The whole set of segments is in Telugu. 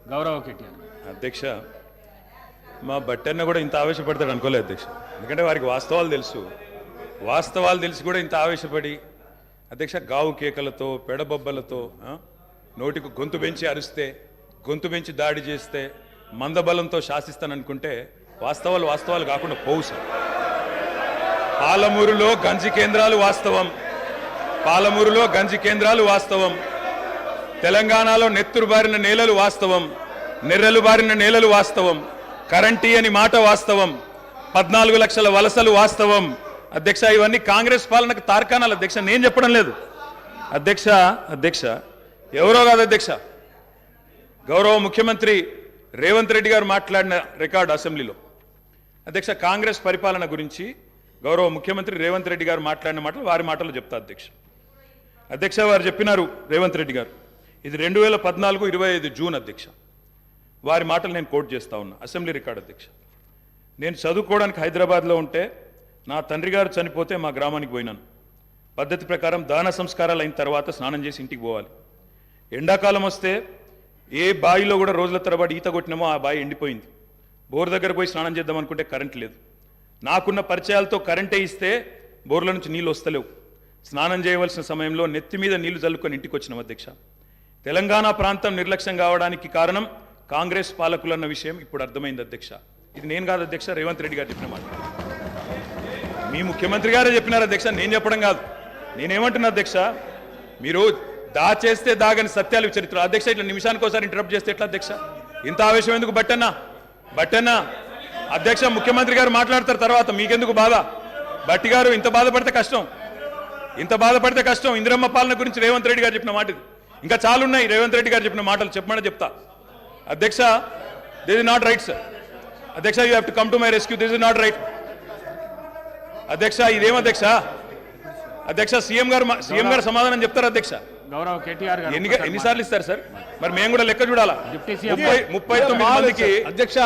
గౌరవ కేటీఆర్. అధ్యక్ష, మా బట్టన్న కూడా ఇంత ఆవేశపడతాడు అనుకోలేదు అధ్యక్ష. ఎందుకంటే వారికి వాస్తవాలు తెలిసి కూడా ఇంత ఆవేశపడి అధ్యక్ష గావు కేకలతో పెడబొబ్బలతో నోటికి గొంతు పెంచి అరిస్తే, గొంతు పెంచి దాడి చేస్తే, మందబలంతో శాసిస్తాననుకుంటే వాస్తవాలు కాకుండా పోవు సార్. పాలమూరులో గంజి కేంద్రాలు వాస్తవం, తెలంగాణలో నెత్తురు బారిన నేలలు వాస్తవం, నెర్రెలు బారిన నేలలు వాస్తవం, కరెంటీ అని మాట వాస్తవం, 14 లక్షల వలసలు వాస్తవం. అధ్యక్ష, ఇవన్నీ కాంగ్రెస్ పాలనకు తార్కాణాలు అధ్యక్ష, నేను చెప్పడం లేదు అధ్యక్ష. ఎవరో కాదు అధ్యక్ష, గౌరవ ముఖ్యమంత్రి రేవంత్ రెడ్డి గారు మాట్లాడిన రికార్డు అసెంబ్లీలో అధ్యక్ష, కాంగ్రెస్ పరిపాలన గురించి గౌరవ ముఖ్యమంత్రి రేవంత్ రెడ్డి గారు మాట్లాడిన మాటలు వారి మాటలు చెప్తా అధ్యక్ష. వారు చెప్పినారు రేవంత్ రెడ్డి గారు, ఇది 2014 25 జూన్ అధ్యక్ష. వారి మాటలు నేను కోట్ చేస్తా ఉన్నా, అసెంబ్లీ రికార్డు అధ్యక్ష. నేను చదువుకోవడానికి హైదరాబాద్లో ఉంటే నా తండ్రి గారు చనిపోతే మా గ్రామానికి పోయినాను. పద్ధతి ప్రకారం దాన సంస్కారాలు అయిన తర్వాత స్నానం చేసి ఇంటికి పోవాలి. ఎండాకాలం వస్తే ఏ బావిలో కూడా రోజుల తరబడి ఈత కొట్టినామో ఆ బావి ఎండిపోయింది. బోర్ దగ్గర పోయి స్నానం చేద్దాం అనుకుంటే కరెంట్ లేదు. నాకున్న పరిచయాలతో కరెంటే ఇస్తే బోర్ల నుంచి నీళ్ళు వస్తలేవు. స్నానం చేయవలసిన సమయంలో నెత్తి మీద నీళ్లు చల్లుకొని ఇంటికి వచ్చినాం అధ్యక్ష. తెలంగాణ ప్రాంతం నిర్లక్ష్యం కావడానికి కారణం కాంగ్రెస్ పాలకులన్న విషయం ఇప్పుడు అర్థమైంది అధ్యక్ష. ఇది నేను కాదు అధ్యక్ష, రేవంత్ రెడ్డి గారు చెప్పిన మాట. మీ ముఖ్యమంత్రి గారే చెప్పినారు అధ్యక్ష, నేను చెప్పడం కాదు. నేనేమంటున్నా అధ్యక్ష, మీరు దాచేస్తే దాగని సత్యాలు చరిత్ర అధ్యక్ష. ఇట్లా నిమిషానికి ఒకసారి ఇంటరప్ట్ చేస్తే ఎట్లా అధ్యక్ష? ఇంత ఆవేశం ఎందుకు? బట్టన్నా అధ్యక్ష, ముఖ్యమంత్రి గారు మాట్లాడతారు తర్వాత, మీకెందుకు బాధ? బట్టి గారు ఇంత బాధపడితే కష్టం. ఇందిరమ్మ పాలన గురించి రేవంత్ రెడ్డి గారు చెప్పిన మాట ఇది. ఇంకా చాలున్నాయి రేవంత్ రెడ్డి గారు చెప్పిన మాటలు, చెప్పమని చెప్తా అధ్యక్ష. This is not right sir. అధ్యక్ష, you have to come to my rescue. This is not right అధ్యక్ష. ఇదేం అధ్యక్ష? సీఎం గారు సమాధానం చెప్తారు అధ్యక్ష. గౌరవ కేటీఆర్ గారు ఎన్నిసార్లు ఇస్తారు సార్? మరి మేము కూడా లెక్క చూడాలా? 39 మందికి అధ్యక్ష,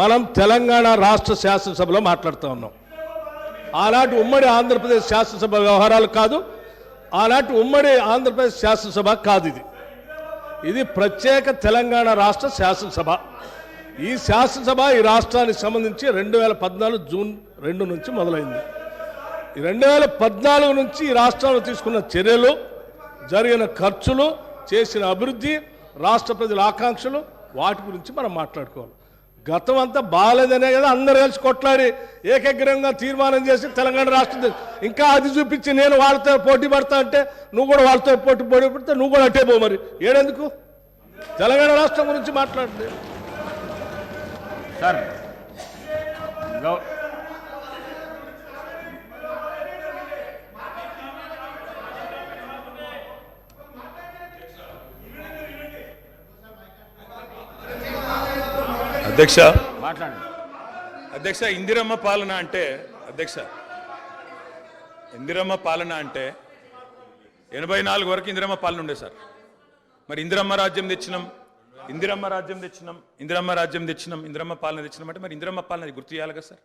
మనం తెలంగాణ రాష్ట్ర శాసనసభలో మాట్లాడుతూ ఉన్నాం. ఆనాటి ఉమ్మడి ఆంధ్రప్రదేశ్ శాసనసభ వ్యవహారాలు కాదు, ఆనాటి ఉమ్మడి ఆంధ్రప్రదేశ్ శాసనసభ కాదు. ఇది ప్రత్యేక తెలంగాణ రాష్ట్ర శాసనసభ. ఈ శాసనసభ ఈ రాష్ట్రానికి సంబంధించి 2014 జూన్ 2 నుంచి మొదలైంది. 2014 నుంచి ఈ రాష్ట్రంలో తీసుకున్న చర్యలు, జరిగిన ఖర్చులు, చేసిన అభివృద్ధి, రాష్ట్ర ప్రజల ఆకాంక్షలు, వాటి గురించి మనం మాట్లాడుకోవాలి. గతం అంతా బాగాలేదనే కదా అందరు కలిసి కొట్లాడి ఏకగ్రీవంగా తీర్మానం చేసి తెలంగాణ రాష్ట్రం ఇంకా అది చూపించి నేను వాళ్ళతో పోటీ పడతా అంటే నువ్వు కూడా వాళ్ళతో పోటీ పడితే నువ్వు కూడా అట్టే పో. మరి ఏడెందుకు తెలంగాణ రాష్ట్రం గురించి మాట్లాడండి సార్. అధ్యక్ష, ఇందిరమ్మ పాలన అంటే 84 వరకు ఇందిరమ్మ పాలన ఉండే సార్. మరి ఇందిరమ్మ రాజ్యం తెచ్చినాం ఇందిరమ్మ పాలన తెచ్చినాం అంటే మరి ఇందిరమ్మ పాలన గుర్తు చేయాలి కదా సార్.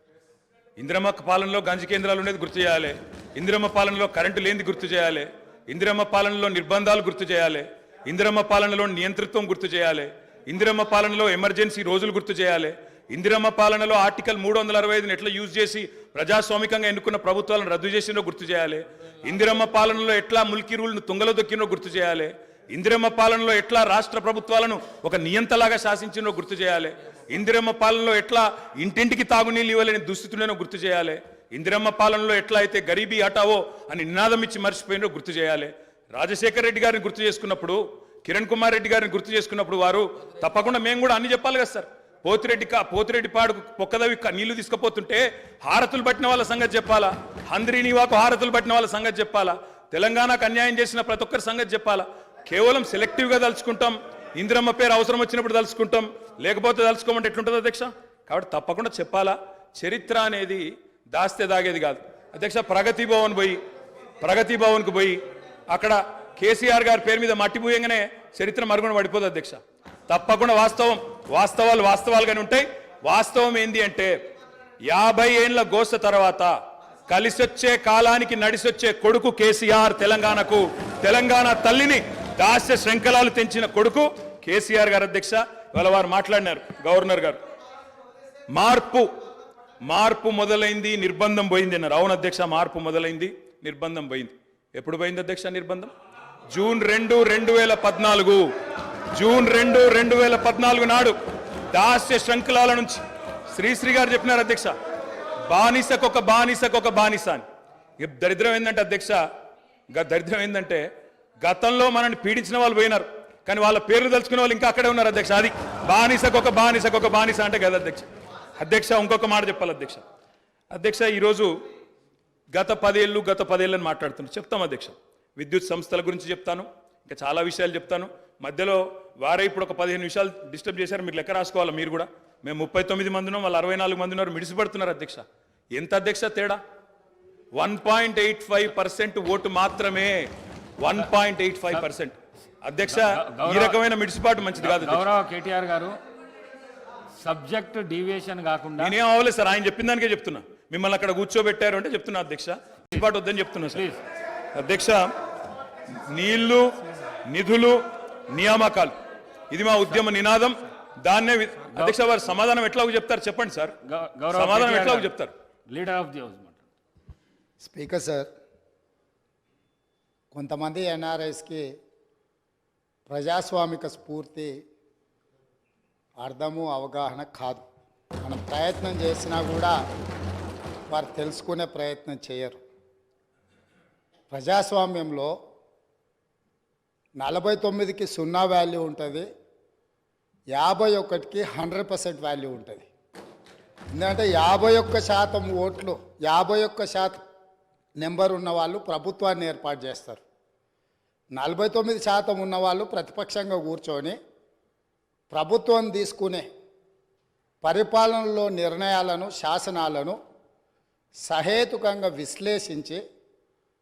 ఇందిరమ్మ పాలనలో గంజి కేంద్రాలు ఉండేది గుర్తు చేయాలి, ఇందిరమ్మ పాలనలో కరెంటు లేనిది గుర్తు చేయాలి, ఇందిరమ్మ పాలనలో నిర్బంధాలు గుర్తు చేయాలి, ఇందిరమ్మ పాలనలో నియంతృత్వం గుర్తు చేయాలి, ఇందిరమ్మ పాలనలో ఎమర్జెన్సీ రోజులు గుర్తు చేయాలి, ఇందిరమ్మ పాలనలో ఆర్టికల్ 365ని ఎట్లా యూజ్ చేసి ప్రజాస్వామికంగా ఎన్నుకున్న ప్రభుత్వాలను రద్దు చేసినో గుర్తు చేయాలి, ఇందిరమ్మ పాలనలో ఎట్లా ముల్కీ రూల్ను తుంగలో దొక్కినో గుర్తు చేయాలి, ఇందిరమ్మ పాలనలో ఎట్లా రాష్ట్ర ప్రభుత్వాలను ఒక నియంతలాగా శాసించినో గుర్తు చేయాలి, ఇందిరమ్మ పాలనలో ఎట్లా ఇంటింటికి తాగునీళ్ళు ఇవ్వలేని దుస్థితులను గుర్తు చేయాలి, ఇందిరమ్మ పాలనలో ఎట్లా అయితే గరీబీ హటావో అని నినాదం ఇచ్చి మర్చిపోయినో గుర్తు చేయాలి. రాజశేఖర్ రెడ్డి గారిని గుర్తు చేసుకున్నప్పుడు, కిరణ్ కుమార్ రెడ్డి గారిని గుర్తు చేసుకున్నప్పుడు వారు తప్పకుండా మేము కూడా అన్ని చెప్పాలి కదా సార్. పోతిరెడ్డి పాడుకు పొక్కదవి నీళ్లు తీసుకుపోతుంటే హారతులు పట్టిన వాళ్ళ సంగతి చెప్పాలా, హంద్రీనివాకు హారతులు పట్టిన వాళ్ళ సంగతి చెప్పాలా, తెలంగాణకు అన్యాయం చేసిన ప్రతి ఒక్కరి సంగతి చెప్పాలా. కేవలం సెలెక్టివ్గా తలుచుకుంటాం, ఇందిరమ్మ పేరు అవసరం వచ్చినప్పుడు తలుచుకుంటాం, లేకపోతే తలుచుకోమంటే ఎట్లుంటుంది అధ్యక్ష? కాబట్టి తప్పకుండా చెప్పాలా. చరిత్ర అనేది దాస్తే దాగేది కాదు అధ్యక్ష. ప్రగతి భవన్కు పోయి అక్కడ కేసీఆర్ గారి పేరు మీద మట్టి పూయంగానే చరిత్ర మరుగున పడిపోదు అధ్యక్ష. తప్పకుండా వాస్తవాలుగానే ఉంటాయి. వాస్తవం ఏంది అంటే 50 ఏళ్ల గోస తర్వాత కలిసొచ్చే కాలానికి నడిసొచ్చే కొడుకు కేసీఆర్. తెలంగాణ తల్లిని దాస్య శృంఖలాలు తెంచిన కొడుకు కేసీఆర్ గారు అధ్యక్ష. ఇవాళ వారు మాట్లాడినారు గవర్నర్ గారు. మార్పు మొదలైంది, నిర్బంధం పోయింది అన్నారు. అవును అధ్యక్ష, మార్పు మొదలైంది, నిర్బంధం పోయింది. ఎప్పుడు పోయింది అధ్యక్ష నిర్బంధం? జూన్ 2, 2014 జూన్ 2, 2014 నాడు దాస్య శృంఖలాల నుంచి శ్రీశ్రీ గారు చెప్పినారు అధ్యక్ష, బానిసకొక బానిస అని. దరిద్రం ఏంటంటే అధ్యక్ష, దరిద్రం ఏంటంటే గతంలో మనల్ని పీడించిన వాళ్ళు పోయినారు, కానీ వాళ్ళ పేర్లు తలుచుకునే వాళ్ళు ఇంకా అక్కడే ఉన్నారు అధ్యక్ష. అది బానిసకొక బానిస అంటే కదా అధ్యక్ష. అధ్యక్ష ఇంకొక మాట చెప్పాలి అధ్యక్ష, ఈరోజు గత 10 ఏళ్ళని మాట్లాడుతున్నారు. చెప్తాం అధ్యక్ష, విద్యుత్ సంస్థల గురించి చెప్తాను, ఇంకా చాలా విషయాలు చెప్తాను. మధ్యలో వారే ఇప్పుడు ఒక 15 నిమిషాలు డిస్టర్బ్ చేశారు, మీరు లెక్క రాసుకోవాలి. మీరు కూడా మేము 39 మంది ఉన్నాం, వాళ్ళు 64 మంది ఉన్నారు, మిడిసిపడుతున్నారు అధ్యక్ష. ఎంత అధ్యక్ష తేడా? 1.85% ఓటు మాత్రమే, 1.85%. అధ్యక్ష, ఈ రకమైన మిడిసిపాటు మంచిది కాదు. గౌరవ కేటీఆర్ గారు, సబ్జెక్ట్ డీవియేషన్ కాకుండా నేనేం అవ్వలేదు సార్, ఆయన చెప్పిన దానికే చెప్తున్నా. మిమ్మల్ని అక్కడ కూర్చోబెట్టారు అంటే చెప్తున్నా అధ్యక్ష, మిడిసిపాటు వద్దని చెప్తున్నా సార్. అధ్యక్ష, నీళ్లు, నిధులు, నియామకాలు, ఇది మా ఉద్యమ నినాదం. దాన్నే అధ్యక్ష వారు సమాధానం ఎట్లా చెప్తారు చెప్పండి సార్, సమాధానం ఎట్లా చెప్తారు? Leader of the house. Speaker sir, కొంతమంది ఎన్ఆర్ఐస్కి ప్రజాస్వామిక స్ఫూర్తి అర్థము అవగాహన కాదు. మనం ప్రయత్నం చేసినా కూడా వారు తెలుసుకునే ప్రయత్నం చేయరు. ప్రజాస్వామ్యంలో 49కి 0 వాల్యూ ఉంటుంది, 51కి 100% వాల్యూ ఉంటుంది. ఎందుకంటే 51% ఓట్లు, 51% నెంబర్ ఉన్న వాళ్ళు ప్రభుత్వాన్ని ఏర్పాటు చేస్తారు. 49% ఉన్నవాళ్ళు ప్రతిపక్షంగా కూర్చొని ప్రభుత్వం తీసుకునే పరిపాలనలో నిర్ణయాలను, శాసనాలను సహేతుకంగా విశ్లేషించి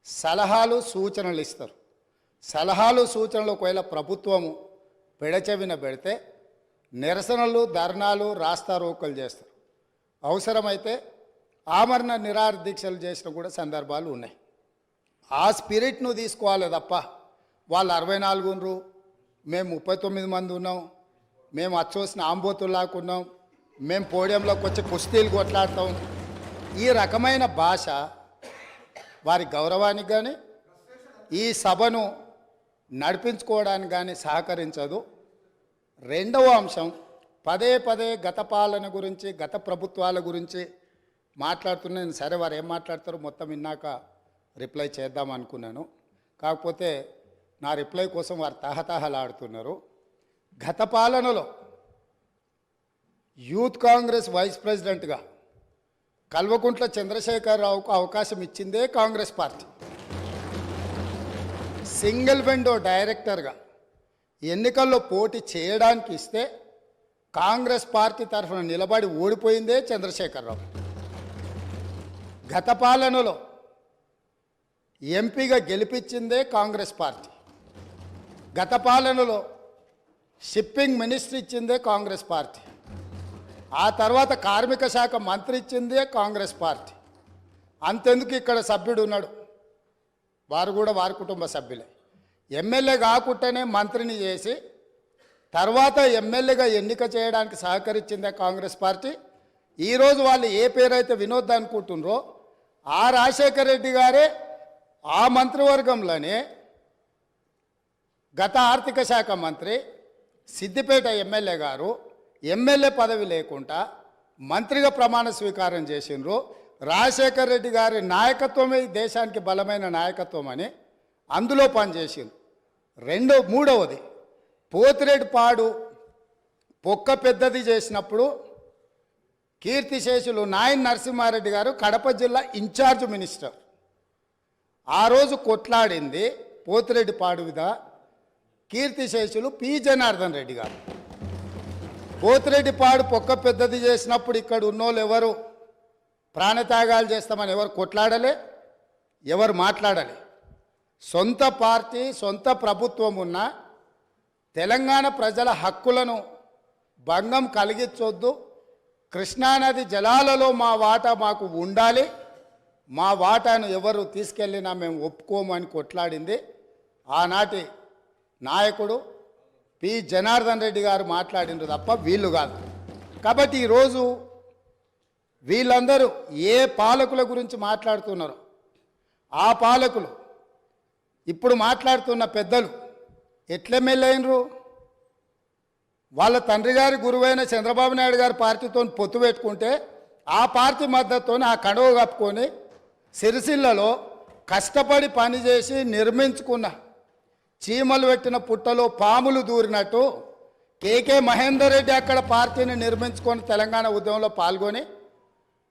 సలహాలు, సూచనలు ఇస్తారు. సలహాలు, సూచనలు ఒకవేళ ప్రభుత్వము పెడచెవిన పెడితే నిరసనలు, ధర్నాలు, రాస్తారోకలు చేస్తారు. అవసరమైతే ఆమరణ నిరాహార దీక్షలు చేసిన కూడా సందర్భాలు ఉన్నాయి. ఆ స్పిరిట్ను తీసుకోవాలి తప్ప వాళ్ళు 64 ఉన్నారు, మేము 39 మంది ఉన్నాం, మేము అచ్చోసిన ఆంబోతుల్లాకున్నాం, మేము పోడియంలోకి వచ్చి కుస్తీలు కొట్లాడతాం, ఈ రకమైన భాష వారి గౌరవానికి కానీ ఈ సభను నడిపించుకోవడానికి కానీ సహకరించదు. రెండవ అంశం, పదే గత పాలన గురించి, గత ప్రభుత్వాల గురించి మాట్లాడుతున్నాను. సరే, వారు ఏం మాట్లాడతారో మొత్తం విన్నాక రిప్లై చేద్దాం అనుకున్నాను. కాకపోతే నా రిప్లై కోసం వారు తహతహలాడుతున్నారు. గత పాలనలో యూత్ కాంగ్రెస్ వైస్ ప్రెసిడెంట్గా కల్వకుంట్ల చంద్రశేఖరరావుకు అవకాశం ఇచ్చిందే కాంగ్రెస్ పార్టీ. సింగిల్ విండో డైరెక్టర్గా ఎన్నికల్లో పోటీ చేయడానికి ఇస్తే కాంగ్రెస్ పార్టీ తరఫున నిలబడి ఓడిపోయిందే చంద్రశేఖరరావు. గత పాలనలో ఎంపీగా గెలిపించిందే కాంగ్రెస్ పార్టీ. గత పాలనలో షిప్పింగ్ మినిస్టర్ ఇచ్చిందే కాంగ్రెస్ పార్టీ. ఆ తర్వాత కార్మిక శాఖ మంత్రి ఇచ్చిందే కాంగ్రెస్ పార్టీ. అంతెందుకు ఇక్కడ సభ్యుడు ఉన్నాడు, వారు కూడా వారి కుటుంబ సభ్యులే. ఎమ్మెల్యే కాకుండానే మంత్రిని చేసి తర్వాత ఎమ్మెల్యేగా ఎన్నిక చేయడానికి సహకరించిందే కాంగ్రెస్ పార్టీ. ఈరోజు వాళ్ళు ఏ పేరైతే వినోద్ అనుకుంటున్నారో ఆ రాజశేఖర రెడ్డి గారే ఆ మంత్రివర్గంలోనే గత ఆర్థిక శాఖ మంత్రి, సిద్దిపేట ఎమ్మెల్యే గారు ఎమ్మెల్యే పదవి లేకుండా మంత్రిగా ప్రమాణ స్వీకారం చేసిండ్రు. రాజశేఖర రెడ్డి గారి నాయకత్వమే దేశానికి బలమైన నాయకత్వం అని అందులో పనిచేసిండ్రు. మూడవది, పోతిరెడ్డిపాడు పొక్క పెద్దది చేసినప్పుడు కీర్తిశేషులు నాయన్ నరసింహారెడ్డి గారు కడప జిల్లా ఇన్ఛార్జ్ మినిస్టర్. ఆ రోజు కొట్లాడింది పోతిరెడ్డిపాడు మీద కీర్తిశేషులు పి జనార్దన్ రెడ్డి గారు. పోతిరెడ్డిపాడు పొక్క పెద్దది చేసినప్పుడు ఇక్కడ ఉన్నోళ్ళు ఎవరు ప్రాణత్యాగాలు చేస్తామని ఎవరు కొట్లాడలే, ఎవరు మాట్లాడలే. సొంత పార్టీ, సొంత ప్రభుత్వం ఉన్న తెలంగాణ ప్రజల హక్కులను భంగం కలిగించొద్దు, కృష్ణానది జలాలలో మా వాటా మాకు ఉండాలి, మా వాటాను ఎవరు తీసుకెళ్ళినా మేము ఒప్పుకోము అని కొట్లాడింది ఆనాటి నాయకుడు పి జనార్దన్ రెడ్డి గారు మాట్లాడినారు తప్ప వీళ్ళు కాదు. కాబట్టి ఈరోజు వీళ్ళందరూ ఏ పాలకుల గురించి మాట్లాడుతున్నారో ఆ పాలకులు ఇప్పుడు మాట్లాడుతున్న పెద్దలు ఎట్లెమ్మెల్యేనరు? వాళ్ళ తండ్రి గారి గురువైన చంద్రబాబు నాయుడు గారి పార్టీతో పొత్తు పెట్టుకుంటే ఆ పార్టీ మద్దతుతో ఆ కడువ కప్పుకొని సిరిసిల్లలో కష్టపడి పనిచేసి నిర్మించుకున్న చీమలు పెట్టిన పుట్టలో పాములు దూరినట్టు కేకే మహేందర్ రెడ్డి అక్కడ పార్టీని నిర్మించుకొని తెలంగాణ ఉద్యమంలో పాల్గొని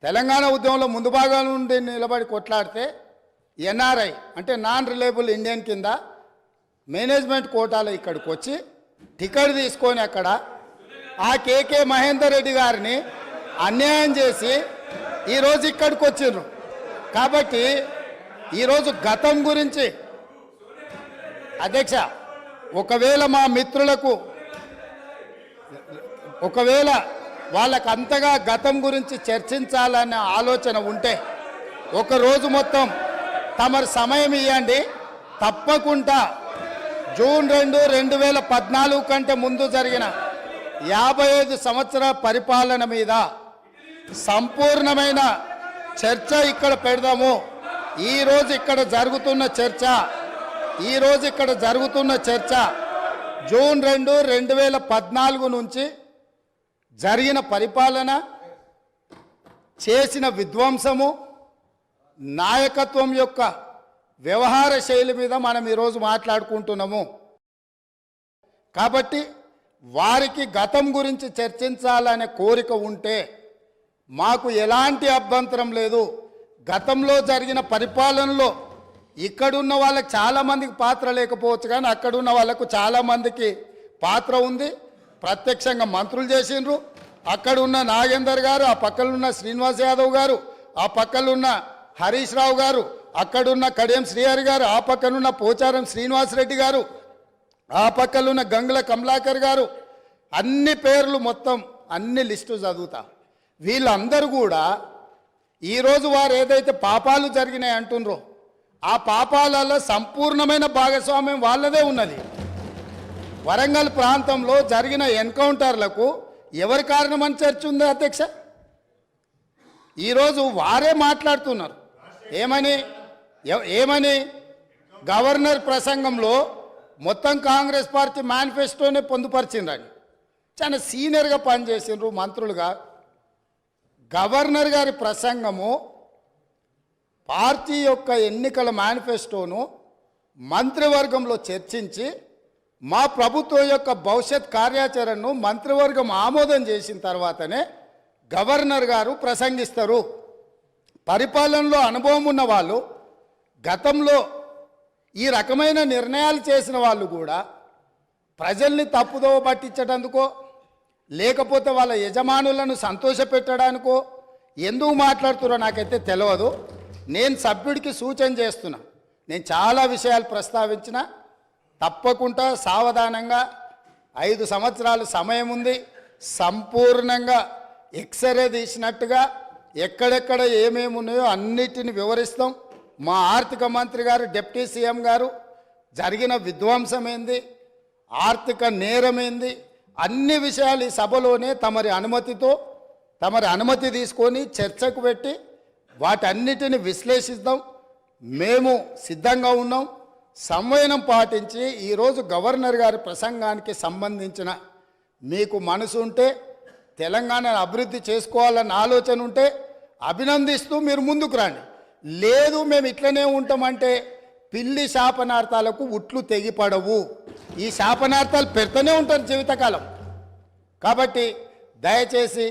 తెలంగాణ ఉద్యమంలో ముందు భాగం నుండి నిలబడి కొట్లాడితే ఎన్ఆర్ఐ అంటే నాన్ రిలయబుల్ ఇండియన్ కింద మేనేజ్మెంట్ కోటాలో ఇక్కడికి వచ్చి టికెట్ తీసుకొని అక్కడ ఆ కేకే మహేందర్ రెడ్డి గారిని అన్యాయం చేసి ఈరోజు ఇక్కడికి వచ్చిండ్రు. కాబట్టి ఈరోజు గతం గురించి అధ్యక్ష ఒకవేళ మా మిత్రులకు ఒకవేళ వాళ్ళకు అంతగా గతం గురించి చర్చించాలనే ఆలోచన ఉంటే ఒకరోజు మొత్తం తమరు సమయం ఇవ్వండి. తప్పకుండా జూన్ 2, 2014 కంటే ముందు జరిగిన 55 సంవత్సరాల పరిపాలన మీద సంపూర్ణమైన చర్చ ఇక్కడ పెడదాము. ఈరోజు ఇక్కడ జరుగుతున్న చర్చ జూన్ 2, 2014 నుంచి జరిగిన పరిపాలన, చేసిన విధ్వంసము, నాయకత్వం యొక్క వ్యవహార శైలి మీద మనం ఈరోజు మాట్లాడుకుంటున్నాము. కాబట్టి వారికి గతం గురించి చర్చించాలనే కోరిక ఉంటే మాకు ఎలాంటి అభ్యంతరం లేదు. గతంలో జరిగిన పరిపాలనలో ఇక్కడున్న వాళ్ళకి చాలామందికి పాత్ర లేకపోవచ్చు, కానీ అక్కడున్న వాళ్ళకు చాలామందికి పాత్ర ఉంది. ప్రత్యక్షంగా మంత్రులు చేసిండ్రు. అక్కడున్న నాగేందర్ గారు, ఆ పక్కనున్న శ్రీనివాస్ యాదవ్ గారు, ఆ పక్కనున్న హరీష్ రావు గారు, అక్కడున్న కడియం శ్రీహరి గారు, ఆ పక్కనున్న పోచారం శ్రీనివాసరెడ్డి గారు, ఆ పక్కనున్న గంగుల కమలాకర్ గారు, అన్ని పేర్లు మొత్తం అన్ని లిస్టు చదువుతా. వీళ్ళందరూ కూడా ఈరోజు వారు ఏదైతే పాపాలు జరిగినాయి అంటుండ్రో ఆ పాపాలలో సంపూర్ణమైన భాగస్వామ్యం వాళ్ళదే ఉన్నది. వరంగల్ ప్రాంతంలో జరిగిన ఎన్కౌంటర్లకు ఎవరి కారణమని చర్చ ఉంది అధ్యక్ష? ఈరోజు వారే మాట్లాడుతున్నారు. ఏమని గవర్నర్ ప్రసంగంలో మొత్తం కాంగ్రెస్ పార్టీ మేనిఫెస్టోనే పొందుపరిచిండ్రని చాలా సీనియర్గా పనిచేసిండ్రు మంత్రులుగా. గవర్నర్ గారి ప్రసంగము పార్టీ యొక్క ఎన్నికల మేనిఫెస్టోను మంత్రివర్గంలో చర్చించి మా ప్రభుత్వం యొక్క భవిష్యత్ కార్యాచరణను మంత్రివర్గం ఆమోదం చేసిన తర్వాతనే గవర్నర్ గారు ప్రసంగిస్తారు. పరిపాలనలో అనుభవం ఉన్న వాళ్ళు, గతంలో ఈ రకమైన నిర్ణయాలు చేసిన వాళ్ళు కూడా ప్రజల్ని తప్పుదోవ పట్టించడానికో లేకపోతే వాళ్ళ యజమానులను సంతోషపెట్టడానికో ఎందుకు మాట్లాడుతున్నారో నాకైతే తెలియదు. నేను సభ్యుడికి సూచన చేస్తున్నా. నేను చాలా విషయాలు ప్రస్తావించిన, తప్పకుండా సావధానంగా 5 సంవత్సరాలు సమయం ఉంది. సంపూర్ణంగా ఎక్స్రే తీసినట్టుగా ఎక్కడెక్కడ ఏమేమి ఉన్నాయో అన్నిటిని వివరిస్తాం. మా ఆర్థిక మంత్రి గారు, డిప్యూటీ సీఎం గారు జరిగిన విధ్వంసం ఏంది, ఆర్థిక నేరమేంది, అన్ని విషయాలు ఈ సభలోనే తమరి అనుమతి తీసుకొని చర్చకు పెట్టి వాటన్నిటిని విశ్లేషిద్దాం. మేము సిద్ధంగా ఉన్నాం. సంవయనం పాటించి ఈరోజు గవర్నర్ గారి ప్రసంగానికి సంబంధించిన మీకు మనసు ఉంటే, తెలంగాణను అభివృద్ధి చేసుకోవాలన్న ఆలోచన ఉంటే అభినందిస్తూ మీరు ముందుకు రండి. లేదు మేము ఇట్లనే ఉంటామంటే పిల్లి శాపనార్థాలకు ఉట్లు తెగిపడవు. ఈ శాపనార్థాలు పెడుతూనే ఉంటారు జీవితకాలం. కాబట్టి దయచేసి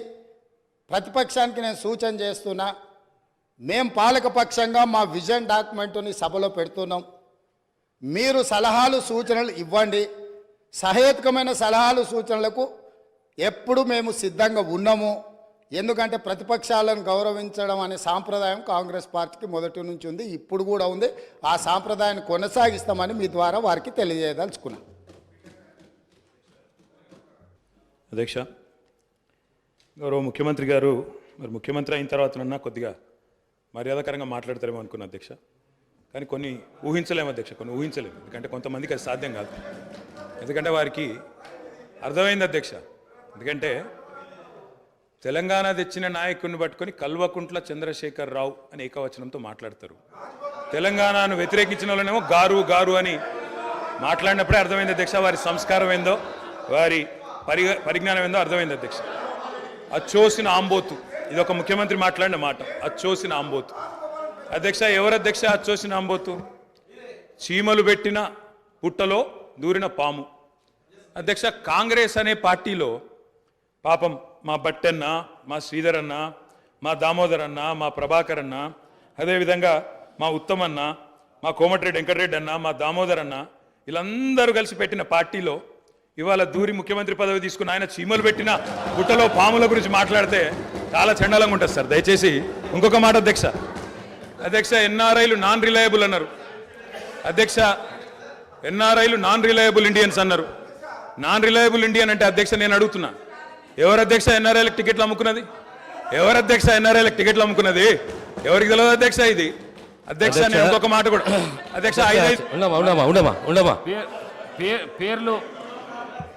ప్రతిపక్షానికి నేను సూచన చేస్తున్నా, మేం పాలకపక్షంగా మా విజన్ డాక్యుమెంటుని సభలో పెడుతున్నాం. మీరు సలహాలు సూచనలు ఇవ్వండి. సహేతుకమైన సలహాలు సూచనలకు ఎప్పుడు మేము సిద్ధంగా ఉన్నాము. ఎందుకంటే ప్రతిపక్షాలను గౌరవించడం అనే సాంప్రదాయం కాంగ్రెస్ పార్టీకి మొదటి నుంచి ఉంది, ఇప్పుడు కూడా ఉంది. ఆ సాంప్రదాయాన్ని కొనసాగిస్తామని మీ ద్వారా వారికి తెలియజేయదలుచుకున్నాం. అధ్యక్ష, గౌరవ ముఖ్యమంత్రి గారు మరి ముఖ్యమంత్రి అయిన తర్వాతనన్నా కొద్దిగా మర్యాదకరంగా మాట్లాడతారేమో అనుకున్నా అధ్యక్ష. కానీ కొన్ని ఊహించలేము అధ్యక్ష, కొన్ని ఊహించలేము. ఎందుకంటే కొంతమందికి అది సాధ్యం కాదు. ఎందుకంటే వారికి అర్థమైంది అధ్యక్ష. ఎందుకంటే తెలంగాణ తెచ్చిన నాయకుడిని పట్టుకొని కల్వకుంట్ల చంద్రశేఖర్ రావు అని ఏకవచనంతో మాట్లాడతారు. తెలంగాణను వ్యతిరేకించిన వాళ్ళనేమో గారు గారు అని మాట్లాడినప్పుడే అర్థమైంది అధ్యక్ష వారి సంస్కారం ఏందో, వారి పరిజ్ఞానం ఏందో అర్థమైంది అధ్యక్ష. అచ్చోసిన ఆంబోతు, ఇది ఒక ముఖ్యమంత్రి మాట్లాడిన మాట. అచ్చోసిన ఆంబోతు అధ్యక్ష. ఎవరు అధ్యక్ష అచ్చోసిన ఆంబోతు? చీమలు పెట్టిన పుట్టలో దూరిన పాము అధ్యక్ష. కాంగ్రెస్ అనే పార్టీలో పాపం మా బట్టన్న, మా శ్రీధర్ అన్న, మా దామోదర్ అన్న, మా ప్రభాకర్ అన్న, అదేవిధంగా మా ఉత్తమన్న, మా కోమటిరెడ్డి వెంకటరెడ్డి అన్న, మా దామోదర్ అన్న, వీళ్ళందరూ కలిసి పెట్టిన పార్టీలో ఇవాళ దూరి ముఖ్యమంత్రి పదవి తీసుకుని ఆయన చీమలు పెట్టిన గుట్టలో పాముల గురించి మాట్లాడితే చాలా చండాలంగా ఉంటుంది సార్. దయచేసి ఇంకొక మాట అధ్యక్ష. అధ్యక్ష ఎన్ఆర్ఐలు నాన్ రిలయబుల్ అన్నారు అధ్యక్ష. ఎన్ఆర్ఐలు నాన్ రిలయబుల్ ఇండియన్స్ అన్నారు. నాన్ రిలయబుల్ ఇండియన్ అంటే అధ్యక్ష నేను అడుగుతున్నా, ఎవరు అధ్యక్ష ఎన్ఆర్ఐలకు టికెట్లు అమ్ముకున్నది? ఎవరు అధ్యక్ష ఎన్ఆర్ఐలకు టికెట్లు అమ్ముకున్నది? ఎవరికి తెలియదు అధ్యక్ష ఇది? అధ్యక్ష నేను ఇంకొక మాట కూడా అధ్యక్ష పేర్లు